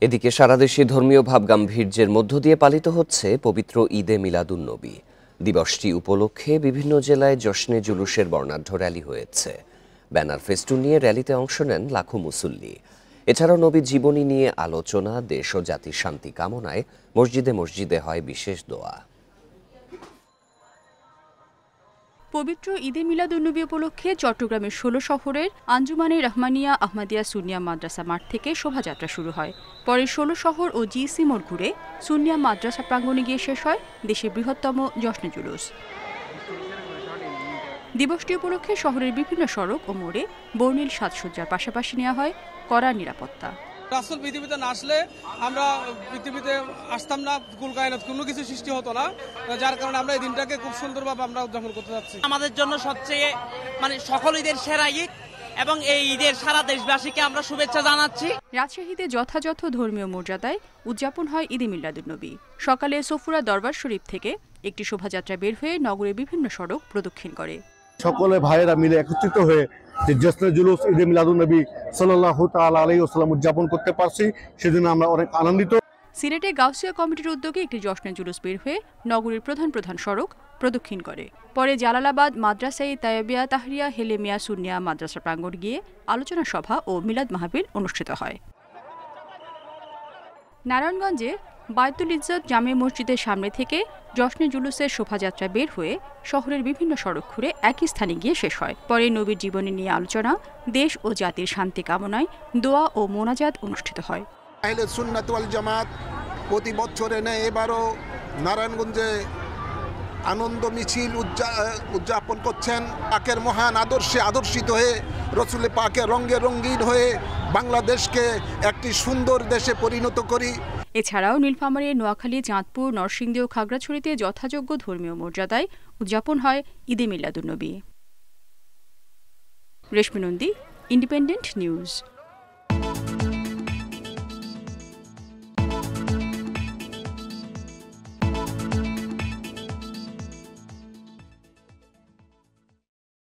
এদিকে সারা দেশে ধর্মীয় ভাবগাম্ভীর্যের মধ্য দিয়ে পালিত হচ্ছে পবিত্র ঈদে মিলাদুন্নবী। দিবসটি উপলক্ষে বিভিন্ন জেলায় জশ্নে জুলুসের বর্ণাঢ্য র্যালি হয়েছে। ব্যানার ফেস্টুন নিয়ে র্যালিতে অংশ নেন লাখো মুসল্লি। এছাড়াও নবীর জীবনী নিয়ে আলোচনা, দেশ ও জাতির শান্তি কামনায় মসজিদে মসজিদে হয় বিশেষ দোয়া। পবিত্র ঈদে মিলাদুন্নবী উপলক্ষে চট্টগ্রামের ১৬ শহরের আঞ্জুমানে রহমানিয়া আহমদিয়া সুন্নিয়া মাদ্রাসা মাঠ থেকে শোভাযাত্রা শুরু হয়। পরে ১৬ শহর ও জিসি মোড় ঘুরে সুন্নিয়া মাদ্রাসা প্রাঙ্গণে গিয়ে শেষ হয় দেশের বৃহত্তম জশ্নে জুলুস। দিবসটি উপলক্ষে শহরের বিভিন্ন সড়ক ও মোড়ে বর্ণিল সাজসজ্জার পাশাপাশি নেওয়া হয় কড়া নিরাপত্তা। রাসূল পৃথিবীতে না আসলে আমরা পৃথিবীতে আসতাম না, কুল কায়নাত কোনো কিছু সৃষ্টি হতো না, যার কারণে আমরা এই দিনটাকে খুব সুন্দরভাবে আমরা উদযাপন করতে যাচ্ছি। আমাদের জন্য সবচেয়ে সকল ঈদের সেরা ঈদ এবং এই ঈদের সারা দেশবাসীকে আমরা শুভেচ্ছা জানাচ্ছি। রাজশাহীতে যথাযথ ধর্মীয় মর্যাদায় উদযাপন হয় ঈদে মিলাদুন্নবী। সকালে সফুরা দরবার শরীফ থেকে একটি শোভাযাত্রা বের হয়ে নগরের বিভিন্ন সড়ক প্রদক্ষিণ করে। সকলে ভাইয়েরা মিলে একত্রিত হয়ে যে জশ্নে জুলুস ঈদে মিলাদুন্নবী সাল্লাল্লাহু তাআলা আলাইহি ওয়াসাল্লাম উদযাপন করতে পারছি, সেজন্য আমরা অনেক আনন্দিত। সিলেটে গাউসিয়া কমিটির উদ্যোগে একটি জশ্নে জুলুস বের হয়ে নগরীর প্রধান প্রধান সড়ক প্রদক্ষিণ করে। পরে জালালাবাদ মাদ্রাসায়ে তায়েবিয়া তাহরিয়া হেলেমিয়া সুন্নিয়া মাদ্রাসা প্রাঙ্গণ গিয়ে আলোচনা সভা ও মিলাদ মাহফিল অনুষ্ঠিত হয়। নারায়ণগঞ্জে বায়তুল ইজ্জত জামে মসজিদের সামনে থেকে জশ্নে জুলুসের শোভাযাত্রা বের হয়ে শহরের বিভিন্ন সড়ক ঘুরে একই স্থানে গিয়ে শেষ হয়। পরে নবীর জীবনী নিয়ে আলোচনা, দেশ ও জাতির শান্তি কামনায় দোয়া ও মোনাজাত অনুষ্ঠিত হয়। আহলে সুন্নাত ওয়াল জামাত প্রতি বছরে নেয় এবারও নারায়ণগঞ্জে আনন্দ মিছিল উদযাপন করছেন। পাকের মহান আদর্শে আদর্শিত হয়ে রসুল পাকের রঙে রঙিন হয়ে বাংলাদেশকে একটি সুন্দর দেশে পরিণত করি। এছাড়াও নীলফামারী, নোয়াখালী, চাঁদপুর, নরসিংদী ও খাগড়াছড়িতে যথাযোগ্য ধর্মীয় মর্যাদায় উদযাপন হয় ঈদে মিলাদুন্নবী। রেশমি নন্দী, ইন্ডিপেন্ডেন্ট নিউজ।